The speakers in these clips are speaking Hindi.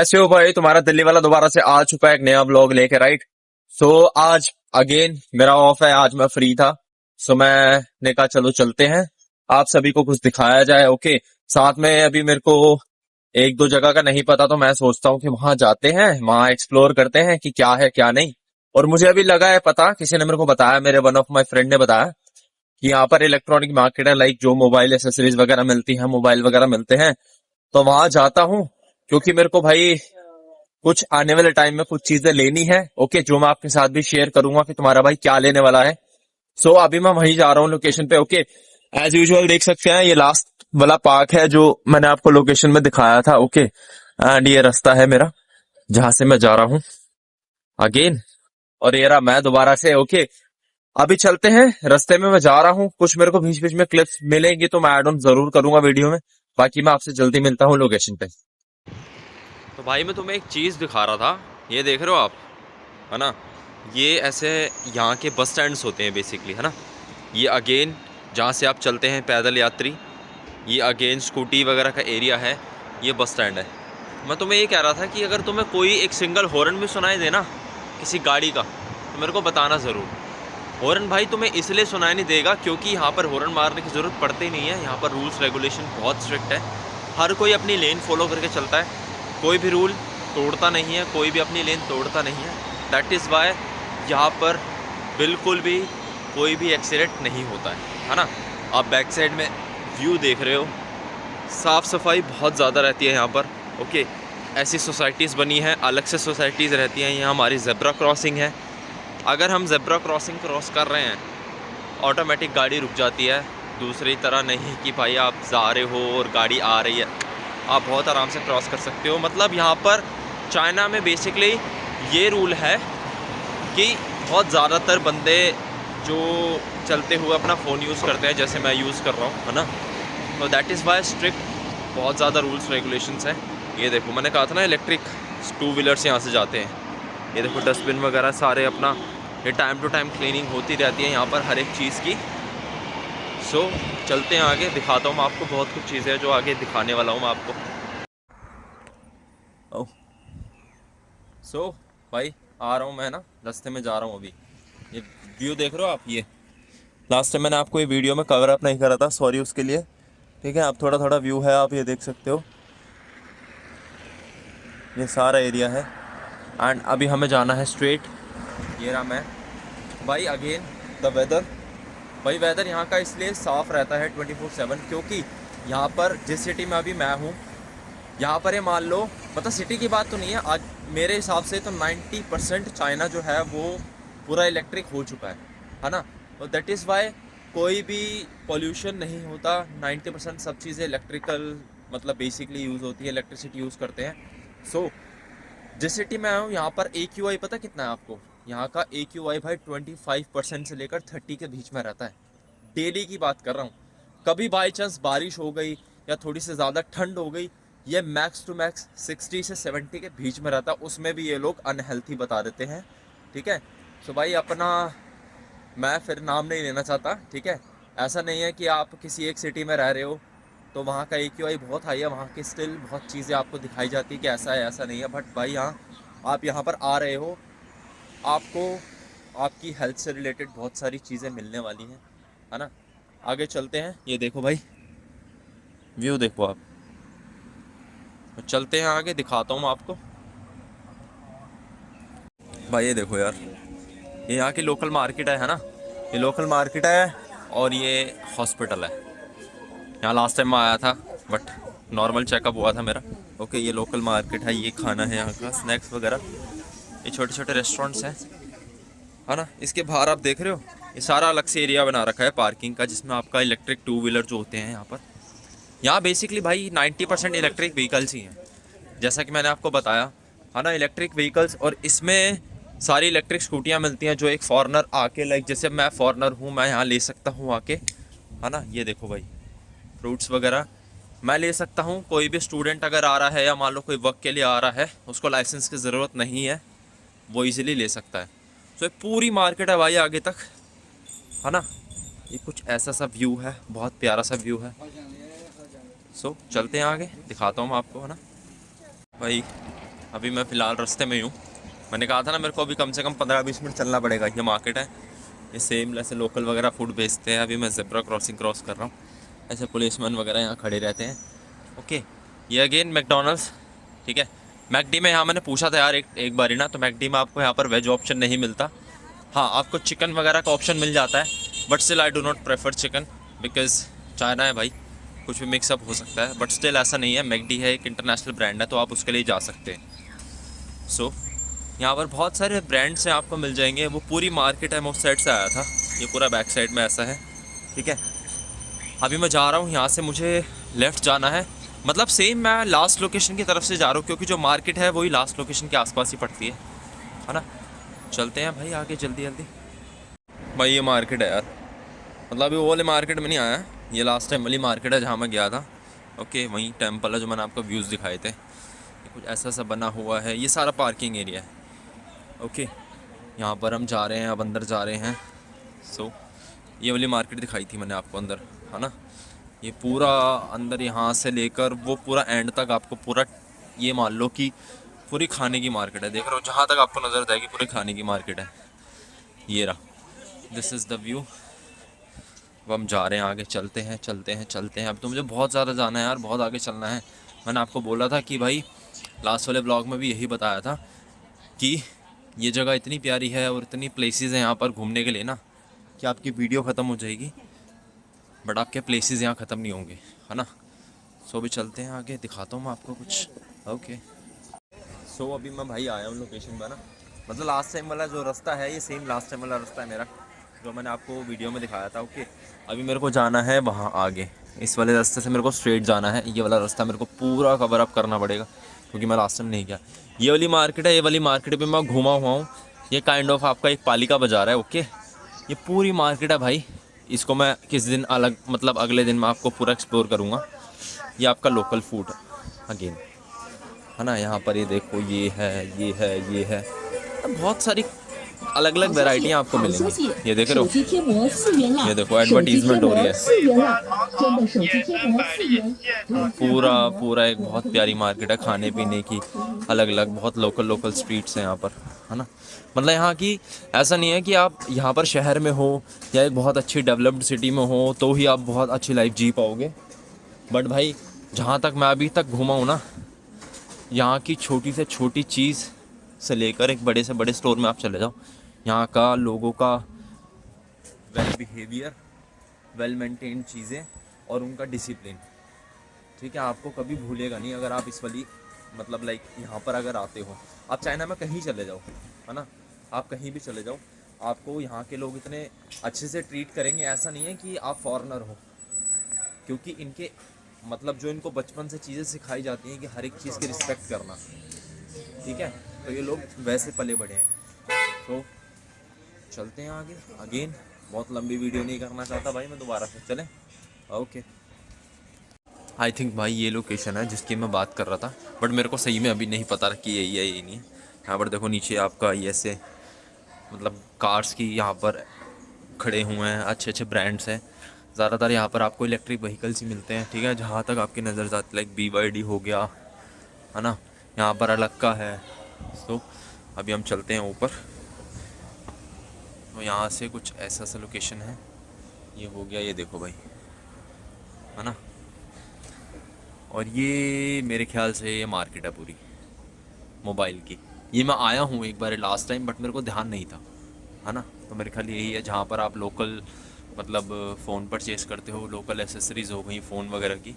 कैसे हो भाई? तुम्हारा दिल्ली वाला दोबारा से आ चुका है एक नया ब्लॉग लेके, राइट? सो आज अगेन मेरा ऑफ है, आज मैं फ्री था। सो मैंने कहा चलो चलते हैं, आप सभी को कुछ दिखाया जाए। ओके, साथ में अभी मेरे को एक दो जगह का नहीं पता, तो मैं सोचता हूँ कि वहां जाते हैं, वहां एक्सप्लोर करते हैं कि क्या है क्या नहीं। और मुझे अभी लगा है पता, किसी ने मेरे को बताया, मेरे वन ऑफ माई फ्रेंड ने बताया कि यहाँ पर इलेक्ट्रॉनिक मार्केट है, लाइक जो मोबाइल एसेसरीज वगैरह मिलती हैं, मोबाइल वगैरह मिलते हैं। तो वहां जाता हूँ, क्योंकि मेरे को भाई कुछ आने वाले टाइम में कुछ चीजें लेनी है। ओके, जो मैं आपके साथ भी शेयर करूंगा कि तुम्हारा भाई क्या लेने वाला है। सो अभी मैं वहीं जा रहा हूँ लोकेशन पे। ओके, एज यूजुअल देख सकते हैं, ये लास्ट वाला पार्क है जो मैंने आपको लोकेशन में दिखाया था। ओके, एंड ये रास्ता है मेरा जहां से मैं जा रहा हूँ अगेन। और ये रहा मैं दोबारा से। ओके, अभी चलते हैं, रास्ते में मैं जा रहा हूँ, कुछ मेरे को बीच बीच में क्लिप्स मिलेंगी तो मैं ऐड ऑन जरूर करूंगा वीडियो में। बाकी मैं आपसे जल्दी मिलता हूँ लोकेशन पे। तो भाई मैं तुम्हें एक चीज़ दिखा रहा था, ये देख रहे हो आप, है ना? ये ऐसे यहाँ के बस स्टैंड्स होते हैं बेसिकली, है ना? ये अगेन जहाँ से आप चलते हैं पैदल यात्री, ये अगेन स्कूटी वगैरह का एरिया है, ये बस स्टैंड है। मैं तुम्हें ये कह रहा था कि अगर तुम्हें कोई एक सिंगल हॉर्न भी सुनाई दे ना किसी गाड़ी का, तो मेरे को बताना ज़रूर। हॉर्न भाई तुम्हें इसलिए सुनाई नहीं देगा क्योंकि यहाँ पर हॉर्न मारने की ज़रूरत पड़ती नहीं है। यहाँ पर रूल्स रेगुलेशन बहुत स्ट्रिक्ट है, हर कोई अपनी लेन फॉलो करके चलता है, कोई भी रूल तोड़ता नहीं है, कोई भी अपनी लेन तोड़ता नहीं है। दैट इज़ वाई यहाँ पर बिल्कुल भी कोई भी एक्सीडेंट नहीं होता है ना? आप बैक साइड में व्यू देख रहे हो, साफ़ सफाई बहुत ज़्यादा रहती है यहाँ पर। ओके, ऐसी सोसाइटीज़ बनी हैं, अलग से सोसाइटीज़ रहती हैं। यहाँ हमारी जेब्रा क्रॉसिंग है, अगर हम जेब्रा क्रॉसिंग क्रॉस कर रहे हैं ऑटोमेटिक गाड़ी रुक जाती है। दूसरी तरह नहीं कि भाई आप जा रहे हो और गाड़ी आ रही है, आप बहुत आराम से क्रॉस कर सकते हो। मतलब यहाँ पर चाइना में बेसिकली ये रूल है कि बहुत ज़्यादातर बंदे जो चलते हुए अपना फ़ोन यूज़ करते हैं, जैसे मैं यूज़ कर रहा हूँ, है ना? तो दैट इज़ वाई स्ट्रिक्ट बहुत ज़्यादा रूल्स रेगुलेशंस हैं। ये देखो, मैंने कहा था ना इलेक्ट्रिक टू व्हीलर्स यहाँ से जाते हैं। ये देखो डस्टबिन वगैरह सारे अपना, ये टाइम टू टाइम क्लीनिंग होती रहती है यहाँ पर हर एक चीज़ की। सो चलते हैं आगे, दिखाता हूँ मैं आपको, बहुत कुछ चीज़ें जो आगे दिखाने वाला हूँ मैं आपको। ओह, सो भाई आ रहा हूँ मैं ना, रास्ते में जा रहा हूँ अभी। ये व्यू देख रहे हो आप, ये लास्ट टाइम मैंने आपको ये वीडियो में कवर अप नहीं करा था, सॉरी उसके लिए। ठीक है, अब थोड़ा थोड़ा व्यू है, आप ये देख सकते हो, ये सारा एरिया है। एंड अभी हमें जाना है स्ट्रेट। ये रहा मैं भाई अगेन। द वेदर, भाई वेदर यहाँ का इसलिए साफ़ रहता है 24/7 क्योंकि यहाँ पर जिस सिटी में अभी मैं हूँ, यहाँ पर ये मान लो, मतलब सिटी की बात तो नहीं है आज, मेरे हिसाब से तो 90% चाइना जो है वो पूरा इलेक्ट्रिक हो चुका है ना? तो दैट इज़ वाई कोई भी पॉल्यूशन नहीं होता। 90% सब चीज़ें इलेक्ट्रिकल, मतलब बेसिकली यूज़ होती है, इलेक्ट्रिसिटी यूज़ करते हैं। सो जिस सिटी में आया हूँ यहाँ पर AQI पता कितना है आपको? यहाँ का AQI भाई 25% से लेकर 30 के बीच में रहता है। डेली की बात कर रहा हूँ। कभी बाई चांस बारिश हो गई या थोड़ी सी ज़्यादा ठंड हो गई, ये मैक्स टू मैक्स 60 से 70 के बीच में रहता है। उसमें भी ये लोग अनहेल्थी बता देते हैं। ठीक है, सो भाई अपना, मैं फिर नाम नहीं लेना चाहता, ठीक है? ऐसा नहीं है कि आप किसी एक सिटी में रह रहे हो तो वहाँ का AQI बहुत हाई है, वहाँ की स्टिल बहुत चीज़ें आपको दिखाई जाती है कि ऐसा है ऐसा नहीं है। बट भाई यहाँ आप यहाँ पर आ रहे हो, आपको आपकी हेल्थ से रिलेटेड बहुत सारी चीज़ें मिलने वाली हैं, है ना? आगे चलते हैं, ये देखो भाई व्यू देखो आप, तो चलते हैं आगे, दिखाता हूँ मैं आपको। भाई ये देखो यार, ये यहाँ की लोकल मार्केट है ना? ये लोकल मार्केट है और ये हॉस्पिटल है। यहाँ लास्ट टाइम मैं आया था बट नॉर्मल चेकअप हुआ था मेरा। ओके, ये लोकल मार्केट है, ये खाना है यहाँ का, स्नैक्स वगैरह, ये छोटे छोटे रेस्टोरेंट्स हैं, है ना? इसके बाहर आप देख रहे हो, ये सारा अलग से एरिया बना रखा है पार्किंग का, जिसमें आपका इलेक्ट्रिक टू व्हीलर जो होते हैं यहाँ पर। यहाँ बेसिकली भाई 90% इलेक्ट्रिक व्हीकल्स ही हैं, जैसा कि मैंने आपको बताया, है ना? इलेक्ट्रिक व्हीकल्स, और इसमें सारी इलेक्ट्रिक स्कूटियाँ मिलती हैं जो एक फॉरेनर आके, लाइक जैसे मैं फॉरेनर हूँ, मैं यहाँ ले सकता हूँ आके, है ना? ये देखो भाई फ्रूट्स वगैरह मैं ले सकता हूँ। कोई भी स्टूडेंट अगर आ रहा है या मान लो कोई वर्क के लिए आ रहा है, उसको लाइसेंस की ज़रूरत नहीं है, वो इजीली ले सकता है। तो ये पूरी मार्केट है भाई आगे तक, है ना? ये कुछ ऐसा सा व्यू है, बहुत प्यारा सा व्यू है। सो चलते हैं आगे, दिखाता हूँ मैं आपको, है ना भाई? अभी मैं फ़िलहाल रास्ते में ही हूँ। मैंने कहा था ना मेरे को अभी कम से कम 15-20 मिनट चलना पड़ेगा। ये मार्केट है, ये सेम ऐसे लोकल वगैरह फूड बेचते हैं। अभी मैं ज़ेब्रा क्रॉसिंग क्रॉस कर रहा हूँ, ऐसे पुलिसमैन वगैरह यहाँ खड़े रहते हैं। ओके, ये अगेन मैकडोनल्ड्स, ठीक है। मैकडी में यहाँ मैंने पूछा था यार एक बारी ना, तो मैकडी में आपको यहाँ पर वेज ऑप्शन नहीं मिलता। हाँ, आपको चिकन वगैरह का ऑप्शन मिल जाता है, but still I do not prefer chicken, because China है भाई, कुछ भी मिक्सअप हो सकता है। बट स्टिल ऐसा नहीं है, मैकडी है एक इंटरनेशनल ब्रांड है, तो आप उसके लिए जा सकते हैं। सो यहाँ पर बहुत सारे ब्रांड्स हैं, आपको मिल जाएंगे। वो पूरी मार्केट है, मैं उस साइड से आया था, ये पूरा बैक साइड में ऐसा है, ठीक है। अभी मैं जा रहा हूँ यहाँ से, मुझे लेफ़्ट जाना है, मतलब सेम मैं लास्ट लोकेशन की तरफ से जा रहा हूँ, क्योंकि जो मार्केट है वही लास्ट लोकेशन के आसपास ही पड़ती है ना। चलते हैं भाई आगे जल्दी जल्दी। भाई ये मार्केट है यार, मतलब अभी वो वाले मार्केट में नहीं आया, ये लास्ट टाइम वाली मार्केट है जहाँ मैं गया था। ओके, वहीं टेम्पल है जो मैंने आपको व्यूज़ दिखाए थे, ये कुछ ऐसा सा बना हुआ है, ये सारा पार्किंग एरिया है। ओके, यहाँ पर हम जा रहे हैं, अब अंदर जा रहे हैं। सो ये वाली मार्केट दिखाई थी मैंने आपको अंदर, है ना। ये पूरा अंदर यहाँ से लेकर वो पूरा एंड तक आपको पूरा, ये मान लो कि पूरी खाने की मार्केट है। देख रहे हो जहाँ तक आपको नज़र जाएगी पूरी खाने की मार्केट है। ये रहा, दिस इज़ द व्यू। अब हम जा रहे हैं आगे, चलते हैं चलते हैं चलते हैं। अब तो मुझे बहुत ज़्यादा जाना है यार, बहुत आगे चलना है। मैंने आपको बोला था कि भाई, लास्ट वाले ब्लॉग में भी यही बताया था कि ये जगह इतनी प्यारी है और इतनी प्लेसेस हैं यहाँ पर घूमने के लिए ना, कि आपकी वीडियो ख़त्म हो जाएगी बट आपके प्लेसेस यहाँ ख़त्म नहीं होंगे, है ना। सो अभी चलते हैं आगे, दिखाता हूँ मैं आपको कुछ। ओके, सो अभी मैं भाई आया हूँ लोकेशन पर ना, मतलब लास्ट टाइम वाला जो रास्ता है ये सेम लास्ट टाइम वाला रास्ता है मेरा, जो मैंने आपको वीडियो में दिखाया था। ओके, अभी मेरे को जाना है वहाँ आगे, इस वाले रास्ते से मेरे को स्ट्रेट जाना है। ये वाला रास्ता मेरे को पूरा कवर अप करना पड़ेगा, क्योंकि मैं लास्ट टाइम नहीं गया। ये वाली मार्केट है, ये वाली मार्केट पे मैं घूमा हुआ हूँ। ये काइंड ऑफ आपका एक पालिका बाज़ार है। ओके, ये पूरी मार्केट है भाई, इसको मैं किस दिन अलग, मतलब अगले दिन मैं आपको पूरा एक्सप्लोर करूँगा। ये आपका लोकल फूड अगेन, है ना। यहाँ पर ये देखो, ये है ये है ये है, बहुत सारी अलग अलग वैरायटियाँ आपको मिलेंगी। ये देख रहे हो, ये देखो एडवर्टीजमेंट हो रही है। पूरा पूरा एक बहुत प्यारी मार्केट है खाने पीने की, अलग अलग बहुत लोकल लोकल स्ट्रीट्स हैं यहाँ पर, है ना। मतलब यहाँ की ऐसा नहीं है कि आप यहाँ पर शहर में हो या एक बहुत अच्छी डेवलप्ड सिटी में हो तो ही आप बहुत अच्छी लाइफ जी पाओगे। बट भाई, जहाँ तक मैं अभी तक घूमा हूँ ना, यहाँ की छोटी से छोटी चीज़ से लेकर एक बड़े से बड़े स्टोर में आप चले जाओ, यहाँ का लोगों का वेल बिहेवियर, वेल मेंटेन्ड चीज़ें और उनका डिसिप्लिन, ठीक है, आपको कभी भूलेगा नहीं अगर आप इस वाली, मतलब लाइक यहाँ पर अगर आते हो। आप चाइना में कहीं चले जाओ, है ना, आप कहीं भी चले जाओ, आपको यहाँ के लोग इतने अच्छे से ट्रीट करेंगे। ऐसा नहीं है कि आप फॉरेनर हो, क्योंकि इनके मतलब जो इनको बचपन से चीज़ें सिखाई जाती हैं कि हर एक चीज़ की रिस्पेक्ट करना, ठीक है, तो ये लोग वैसे पले बड़े हैं। तो चलते हैं आगे अगेन, बहुत लंबी वीडियो नहीं करना चाहता भाई मैं, दोबारा से चलें। ओके, आई थिंक भाई ये लोकेशन है जिसकी मैं बात कर रहा था, बट मेरे को सही में अभी नहीं पता कि यही है यही नहीं है। यहाँ पर देखो नीचे आपका ये ऐसे, मतलब कार्स की यहाँ पर खड़े हुए हैं, अच्छे अच्छे ब्रांड्स हैं। ज़्यादातर यहाँ पर आपको इलेक्ट्रिक व्हीकल्स ही मिलते हैं, ठीक है, जहाँ तक आपकी नज़र जाती, लाइक BYD हो गया, है ना। यहाँ पर अलग का है। तो अभी हम चलते हैं ऊपर, तो यहाँ से कुछ ऐसा सा लोकेशन है, ये हो गया, ये देखो भाई, है ना। और ये मेरे ख्याल से ये मार्केट है पूरी मोबाइल की। ये मैं आया हूँ एक बार लास्ट टाइम, बट मेरे को ध्यान नहीं था, है ना। तो मेरे ख्याल यही है जहाँ पर आप लोकल, मतलब फ़ोन परचेज़ करते हो, लोकल एसेसरीज़ हो गई फ़ोन वगैरह की।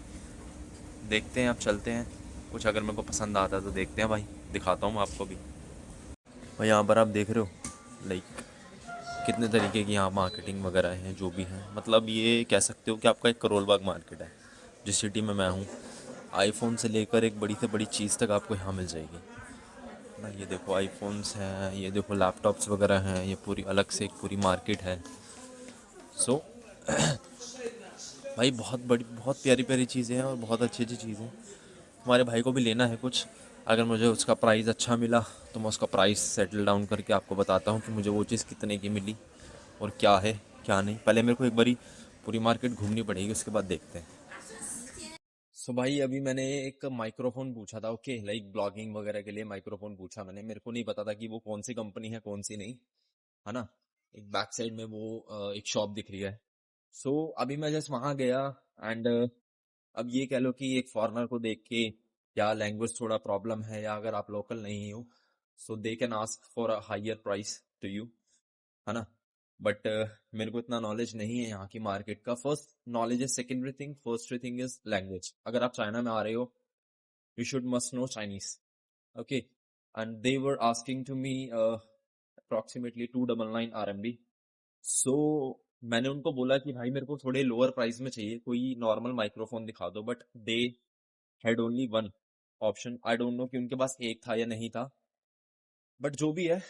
देखते हैं, अब चलते हैं, कुछ अगर मेरे को पसंद आता है तो देखते हैं भाई, दिखाता हूँ मैं आपको भी। और यहाँ पर आप देख रहे हो लाइक कितने तरीके की यहाँ मार्केटिंग वगैरह है, जो भी है, मतलब ये कह सकते हो कि आपका एक करोल बाग मार्केट है जिस सिटी में मैं हूँ। आईफोन से लेकर एक बड़ी से बड़ी चीज़ तक आपको यहाँ मिल जाएगी ना। ये देखो आईफोन्स हैं, ये देखो लैपटॉप्स वगैरह हैं, ये पूरी अलग से एक पूरी मार्केट है। सो भाई बहुत बड़ी, बहुत प्यारी प्यारी चीज़ें हैं और बहुत अच्छी अच्छी चीज़ें। हमारे भाई को भी लेना है कुछ, अगर मुझे उसका प्राइस अच्छा मिला तो मैं उसका प्राइस सेटल डाउन करके आपको बताता हूँ कि मुझे वो चीज़ कितने की मिली और क्या है क्या नहीं। पहले मेरे को एक बारी पूरी मार्केट घूमनी पड़ेगी, उसके बाद देखते हैं। सो भाई अभी मैंने एक माइक्रोफोन पूछा था, ओके, लाइक ब्लॉगिंग वगैरह के लिए माइक्रोफोन पूछा मैंने। मेरे को नहीं पता था कि वो कौन सी कंपनी है कौन सी नहीं, है ना। एक बैक साइड में वो एक शॉप दिख रही है। सो अभी मैं जस्ट वहां गया एंड अब ये कह लो कि एक फॉरेनर को देख के, या लैंग्वेज थोड़ा प्रॉब्लम है, या अगर आप लोकल नहीं हो, so they can ask for a higher price to you, है ना। बट मेरे को इतना नॉलेज नहीं है यहाँ की मार्केट का। फर्स्ट नॉलेज है secondary thing, first thing is language. अगर आप चाइना में आ रहे हो, you should must know Chinese. Okay. And they were asking to me approximately 299 RMB. So मैंने उनको बोला कि भाई मेरे को थोड़े लोअर प्राइस में चाहिए, कोई नॉर्मल माइक्रोफोन दिखा दो। But they had only one option. I don't know कि उनके पास एक था या नहीं था, बट जो भी है,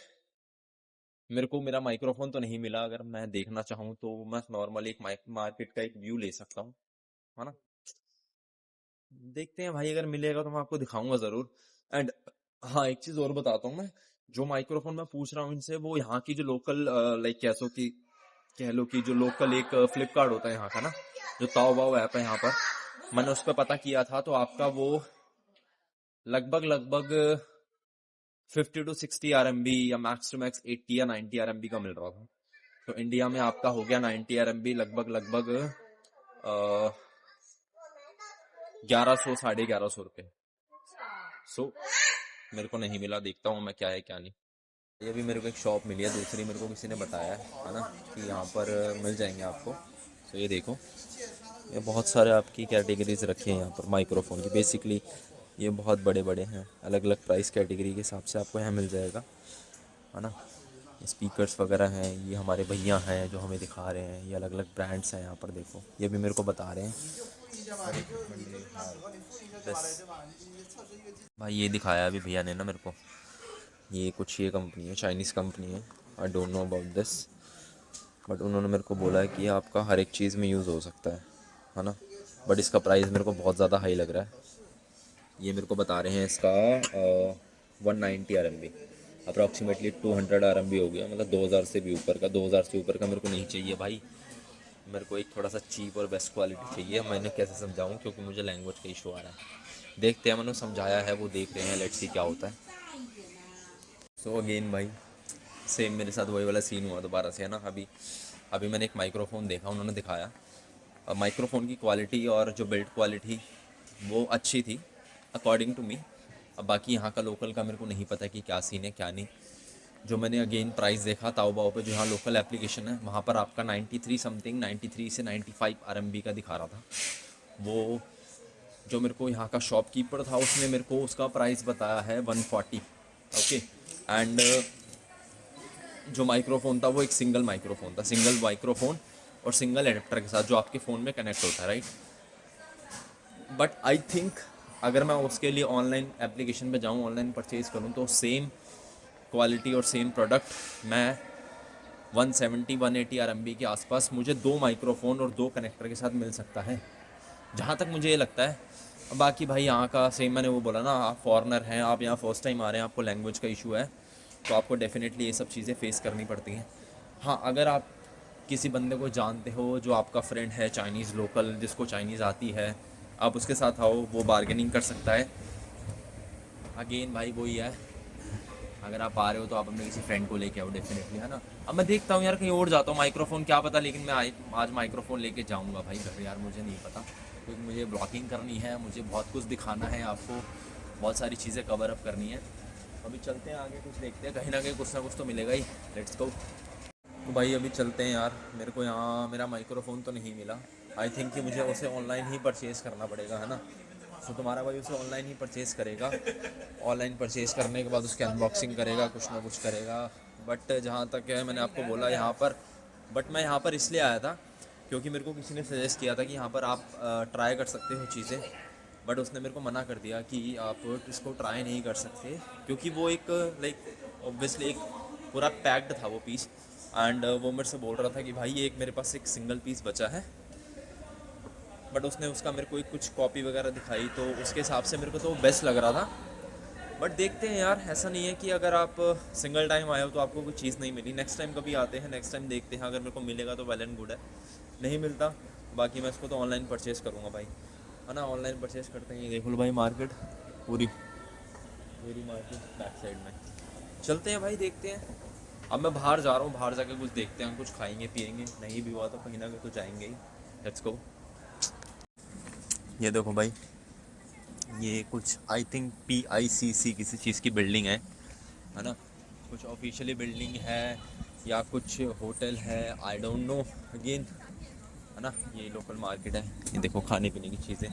मेरे को मेरा माइक्रोफोन तो नहीं मिला। अगर मैं देखना चाहूँ तो मैं नॉर्मल एक मार्केट का एक व्यू ले सकता हूँ, है ना। देखते हैं भाई, अगर मिलेगा तो मैं आपको दिखाऊंगा जरूर। एंड हाँ, एक चीज और बताता हूँ मैं। जो माइक्रोफोन मैं पूछ रहा हूँ इनसे, वो यहाँ की जो लोकल, लाइक कैसो कि कह लो कि जो लोकल एक फ्लिपकार्ट होता है यहाँ का ना, जो ताओ बाओ ऐप है यहाँ पर, मैंने उस पर पता किया था तो आपका वो लगभग लगभग 50 to 60 RMB या मैक्स टू मैक्स 80 या 90 RMB का मिल रहा था। तो इंडिया में आपका हो गया 90 RMB, लगभग लगभग 1100 साढ़े 1100 रुपये। सो मेरे को नहीं मिला, देखता हूँ मैं क्या है क्या नहीं। ये भी मेरे को एक शॉप मिली है दूसरी, मेरे को किसी ने बताया है ना, कि यहाँ पर मिल जाएंगे आपको। तो ये देखो, ये बहुत सारे आपकी कैटेगरीज रखी हैं यहाँ पर माइक्रोफोन की। बेसिकली ये बहुत बड़े बड़े हैं, अलग अलग प्राइस कैटेगरी के हिसाब से आपको यहाँ मिल जाएगा, है ना। स्पीकर्स वगैरह हैं, ये हमारे भैया हैं जो हमें दिखा रहे हैं। ये अलग अलग ब्रांड्स हैं यहाँ पर, देखो ये भी मेरे को बता रहे हैं। बस भाई ये दिखाया अभी भैया ने ना मेरे को, ये कुछ ये कंपनी है, चाइनीज़ कंपनी है। I don't know about this, but उन्होंने मेरे को बोला है कि आपका हर एक चीज़ में यूज़ हो सकता है ना। बट इसका प्राइस मेरे को बहुत ज़्यादा हाई लग रहा है। ये मेरे को बता रहे हैं इसका 190 RMB, अप्रॉक्सीमेटली 200 RMB हो गया, मतलब 2000 से भी ऊपर का। 2000 से ऊपर का मेरे को नहीं चाहिए भाई, मेरे को एक थोड़ा सा चीप और बेस्ट क्वालिटी चाहिए। मैंने कैसे समझाऊँ, क्योंकि मुझे लैंग्वेज का इशू आ रहा है। देखते हैं, मैंने समझाया है, वो देख रहे हैं, लेट्स सी क्या होता है। सो अगेन भाई सेम मेरे साथ वही वाला सीन हुआ दोबारा से, है ना। अभी अभी मैंने एक माइक्रोफोन देखा, उन्होंने दिखाया। माइक्रोफोन की क्वालिटी और जो बिल्ड क्वालिटी वो अच्छी थी अकॉर्डिंग टू मी। अब बाकी यहाँ का लोकल का मेरे को नहीं पता कि क्या सीन है क्या नहीं। जो मैंने अगेन प्राइस देखा ताओबाओ पे, जो यहाँ लोकल एप्लीकेशन है, वहाँ पर आपका 93 समथिंग, 93 से 95 RMB का दिखा रहा था। वो जो मेरे को यहाँ का शॉपकीपर था, उसने मेरे को उसका प्राइस बताया है 140, ओके। एंड जो माइक्रोफोन था वो एक सिंगल माइक्रोफोन था, सिंगल माइक्रोफोन और सिंगल एडेप्टर के साथ, जो आपके फ़ोन में कनेक्ट होता है, राइट। बट आई थिंक अगर मैं उसके लिए ऑनलाइन एप्लीकेशन पे जाऊँ, ऑनलाइन परचेज़ करूँ, तो सेम क्वालिटी और सेम प्रोडक्ट मैं 170 180 RMB के आसपास मुझे 2 माइक्रोफोन और 2 कनेक्टर के साथ मिल सकता है, जहाँ तक मुझे ये लगता है। बाकी भाई यहाँ का सेम, मैंने वो बोला ना, आप फॉरेनर हैं, आप यहाँ फ़र्स्ट टाइम आ रहे हैं, आपको लैंग्वेज का इशू है, तो आपको डेफिनेटली ये सब चीज़ें फेस करनी पड़ती हैं। हाँ, अगर आप किसी बंदे को जानते हो जो आपका फ्रेंड है चाइनीज़ लोकल, जिसको चाइनीज़ आती है, आप उसके साथ आओ, वो बार्गेनिंग कर सकता है। अगेन भाई वही है, अगर आप आ रहे हो तो आप अपने किसी फ्रेंड को लेके आओ डेफिनेटली, है ना। अब मैं देखता हूँ यार, कहीं और जाता हूँ माइक्रोफोन क्या पता, लेकिन मैं आज माइक्रोफोन लेके जाऊँगा भाई घर यार, मुझे नहीं पता, क्योंकि मुझे ब्लॉगिंग करनी है, मुझे बहुत कुछ दिखाना है आपको, बहुत सारी चीज़ें कवर अप करनी है। अभी चलते हैं आगे, कुछ देखते हैं, कहीं ना कहीं कुछ ना कुछ तो मिलेगा ही। Let's go. तो भाई अभी चलते हैं यार, मेरे को यहाँ मेरा माइक्रोफोन तो नहीं मिला। आई थिंक कि मुझे उसे ऑनलाइन ही परचेज़ करना पड़ेगा, है ना। तो तुम्हारा भाई उसे ऑनलाइन ही परचेज़ करेगा, ऑनलाइन परचेज़ करने के बाद उसकी अनबॉक्सिंग करेगा, कुछ ना कुछ करेगा। बट जहाँ तक है, मैंने आपको बोला यहाँ पर, बट मैं यहाँ पर इसलिए आया था क्योंकि मेरे को किसी ने सजेस्ट किया था कि यहाँ पर आप ट्राई कर सकते हो चीज़ें। बट उसने मेरे को मना कर दिया कि आप इसको ट्राई नहीं कर सकते, क्योंकि वो एक लाइक ऑब्वियसली एक पूरा पैक्ड था वो पीस। एंड वो मेरे से बोल रहा था कि भाई एक मेरे पास एक सिंगल पीस बचा है। बट उसने उसका मेरे को एक कुछ कॉपी वगैरह दिखाई, तो उसके हिसाब से मेरे को तो बेस्ट लग रहा था। बट देखते हैं यार, ऐसा नहीं है कि अगर आप सिंगल टाइम आए हो तो आपको कोई चीज़ नहीं मिली। नेक्स्ट टाइम कभी आते हैं, नेक्स्ट टाइम देखते हैं, अगर मेरे को मिलेगा तो वेल एंड गुड है, नहीं मिलता बाकी मैं इसको तो ऑनलाइन परचेज़ करूँगा भाई। है ना, ऑनलाइन परचेज करते हैं। ये देख लो भाई मार्केट पूरी पूरी मार्केट बैक साइड में। चलते हैं भाई, देखते हैं। अब मैं बाहर जा रहा हूँ, बाहर जाके कुछ देखते हैं, कुछ खाएंगे पियेंगे, नहीं भी हुआ तो कहीं ना कहीं तो जाएंगे ही। Let's go. ये देखो भाई, ये कुछ आई थिंक PICC किसी चीज़ की बिल्डिंग है ना, कुछ ऑफिशियली बिल्डिंग है या कुछ होटल है, आई डोंट नो अगेन, है ना। ये लोकल मार्केट है। ये देखो खाने पीने की चीज़ें,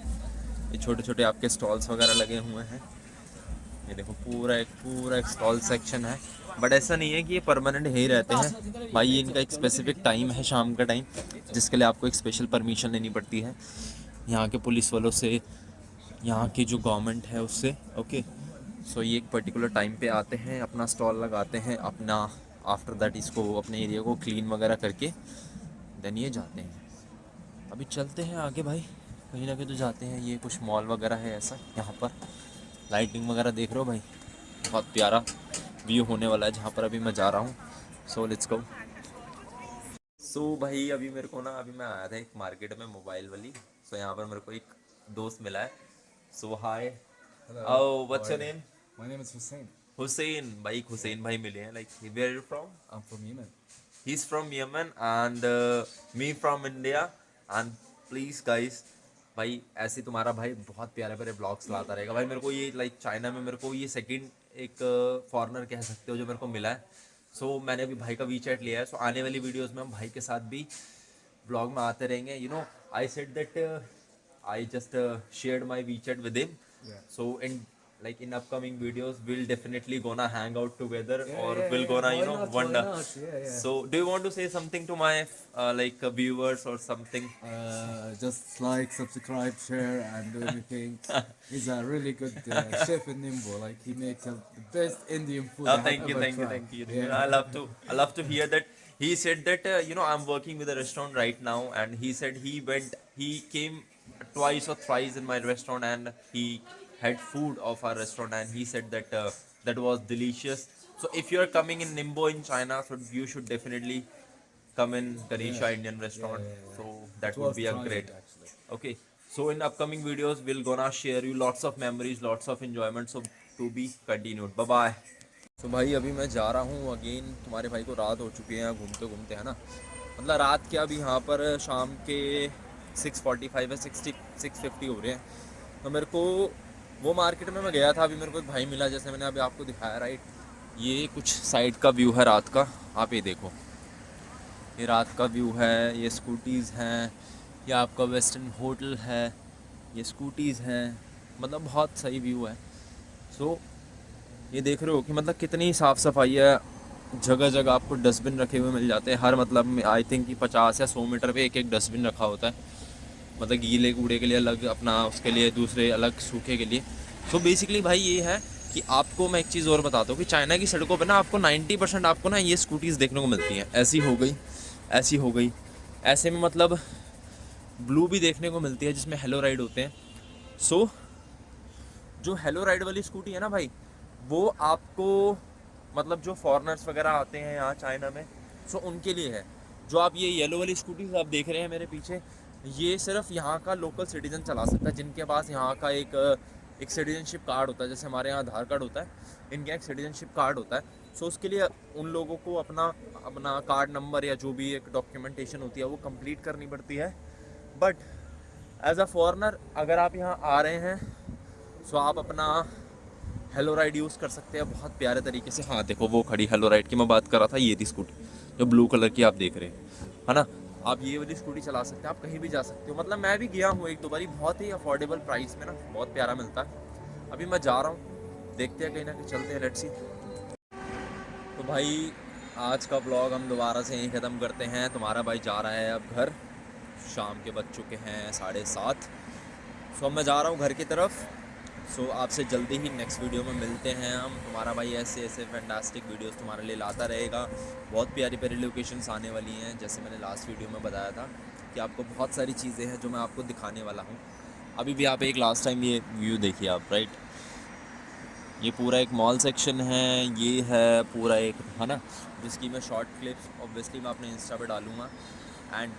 ये छोटे छोटे आपके स्टॉल्स वगैरह लगे हुए हैं। ये देखो पूरा एक स्टॉल सेक्शन है। बट ऐसा नहीं है कि ये परमानेंट ही रहते हैं भाई, ये इनका एक स्पेसिफिक टाइम है शाम का टाइम, जिसके लिए आपको एक स्पेशल परमिशन लेनी पड़ती है यहाँ के पुलिस वालों से, यहाँ की जो गवर्नमेंट है उससे। ओके, सो ये एक पर्टिकुलर टाइम पे आते हैं, अपना स्टॉल लगाते हैं अपना, आफ्टर दैट इसको अपने एरिया को क्लीन वगैरह करके देन ये जाते हैं। अभी चलते हैं आगे भाई, कहीं ना कहीं तो जाते हैं। ये कुछ मॉल वगैरह है ऐसा, यहाँ पर लाइटिंग वगैरह देख रहे हो भाई, बहुत प्यारा व्यू होने वाला है जहाँ पर अभी मैं जा रहा हूँ। So let's go. सो भाई अभी मेरे को ना, अभी मैं आया था एक मार्केट में मोबाइल वाली। सो यहाँ पर मेरे को एक दोस्त मिला है। So hi, Hello. Oh How what's are your you? Name? My name is Hussein. Hussein भाई, हुसैन भाई मिले हैं। Like where are you from? I'm from Yemen. He is from Yemen and me from India. And please guys, भाई ऐसे तुम्हारा भाई बहुत प्यारे प्यारे ब्लॉग्स लाता रहेगा भाई। मेरे को ये लाइक चाइना में मेरे को ये सेकंड एक फॉरेनर कह सकते हो जो मेरे को मिला है। सो मैंने अभी भाई का वीचैट लिया है। सो आने वाली वीडियोस में हम भाई के साथ भी ब्लॉग में आते रहेंगे। You know, I said that I just shared my WeChat with him. Yeah. So in like in upcoming videos we'll definitely gonna hang out together, Yeah, or yeah, we'll yeah. gonna Why not? Why wonder. not? Yeah, yeah. So do you want to say something to my like viewers or something? Just like, subscribe, share, and do anything. He's a really good chef in Nimbo. Like, he makes the best Indian food Oh, I have thank you, ever thank you, tried. thank you. Yeah. I love to hear that. He said that I'm working with a restaurant right now, and he said he came twice or thrice in my restaurant, and he had food of our restaurant, and he said that that was delicious. So if you are coming in Nimbo in China, so you should definitely come in Yeah. Ganesha Indian Yeah, restaurant. yeah, yeah. So It that would was be a trying, great. actually. Okay. So in upcoming videos, we'll gonna share you lots of memories, lots of enjoyment. So to be continued. Bye bye. तो भाई अभी मैं जा रहा हूँ अगेन। तुम्हारे भाई को रात हो चुकी है यहाँ घूमते घूमते, है ना। मतलब रात के अभी यहाँ पर शाम के 6:45 है, 650 हो रहे हैं। तो मेरे को वो मार्केट में मैं गया था, अभी मेरे को एक भाई मिला जैसे मैंने अभी आपको दिखाया, राइट। ये कुछ साइड का व्यू है रात का, आप ये देखो, ये रात का व्यू है। ये स्कूटीज़ हैं, ये आपका वेस्टर्न होटल है, ये स्कूटीज़ हैं, मतलब बहुत सही व्यू है। सो ये देख रहे हो कि मतलब कितनी साफ़ सफाई है, जगह जगह आपको डस्टबिन रखे हुए मिल जाते हैं। हर मतलब में आई थिंक कि 50 या 100 मीटर पे एक एक डस्टबिन रखा होता है, मतलब गीले कूड़े के लिए अलग, अपना उसके लिए दूसरे अलग, सूखे के लिए। सो बेसिकली भाई ये है कि आपको मैं एक चीज़ और बताता हूँ कि चाइना की सड़कों पे ना आपको 90% आपको ना ये स्कूटीज़ देखने को मिलती हैं। ऐसी हो गई, ऐसी हो गई, ऐसे में मतलब ब्लू भी देखने को मिलती है जिसमें हेलो राइड होते हैं। सो जो हेलो राइड वाली स्कूटी है ना भाई, वो आपको मतलब जो फॉरेनर्स वगैरह आते हैं यहाँ चाइना में, सो उनके लिए है। जो आप ये येलो वाली स्कूटी आप देख रहे हैं मेरे पीछे, ये सिर्फ यहाँ का लोकल सिटीजन चला सकता है, जिनके पास यहाँ का एक सिटीजनशिप कार्ड होता है। जैसे हमारे यहाँ आधार कार्ड होता है, इनका एक सिटीजनशिप कार्ड होता है। सो उसके लिए उन लोगों को अपना अपना कार्ड नंबर या जो भी एक डॉक्यूमेंटेशन होती है वो कंप्लीट करनी पड़ती है। बट एज अ फॉरेनर अगर आप यहाँ आ रहे हैं, सो आप अपना हेलो राइड यूज़ कर सकते हैं बहुत प्यारे तरीके से। हाँ देखो वो खड़ी हेलो राइड की मैं बात कर रहा था, ये थी स्कूटी जो ब्लू कलर की आप देख रहे हैं, है ना। आप ये वाली स्कूटी चला सकते हैं, आप कहीं भी जा सकते हो। मतलब मैं भी गया हूँ एक दो बारी, बहुत ही अफोर्डेबल प्राइस में ना, बहुत प्यारा मिलता है। अभी मैं जा रहा हूँ, देखते हैं कहीं ना कहीं चलते हैं, लेट्स सी। तो भाई आज का ब्लॉग हम दोबारा से यहीं ख़त्म करते हैं। तुम्हारा भाई जा रहा है अब घर, शाम के बज चुके हैं 7:30। सो अब मैं जा रहा हूँ घर की तरफ। सो आपसे जल्दी ही नेक्स्ट वीडियो में मिलते हैं हम। तुम्हारा भाई ऐसे ऐसे फैंटास्टिक वीडियोस तुम्हारे लिए लाता रहेगा। बहुत प्यारी प्यारी लोकेशंस आने वाली हैं, जैसे मैंने लास्ट वीडियो में बताया था कि आपको बहुत सारी चीज़ें हैं जो मैं आपको दिखाने वाला हूँ। अभी भी आप एक लास्ट टाइम ये व्यू देखिए आप, राइट। ये पूरा एक मॉल सेक्शन है, ये है पूरा एक, है ना, जिसकी मैं शॉर्ट क्लिप्स ऑब्वियसली मैं अपने इंस्टा पे डालूँगा। एंड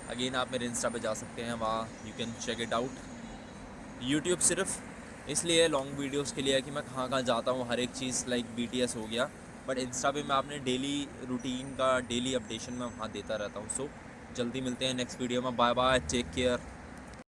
अगेन आप मेरे इंस्टा पे जा सकते हैं, वहाँ you can check it out. YouTube सिर्फ इसलिए लॉन्ग वीडियोस के लिए है कि मैं कहाँ कहाँ जाता हूँ, हर एक चीज़ लाइक BTS हो गया। बट इंस्टा पे मैं अपने डेली रूटीन का डेली अपडेशन मैं वहाँ देता रहता हूँ। सो जल्दी मिलते हैं नेक्स्ट वीडियो में। Bye bye, take care.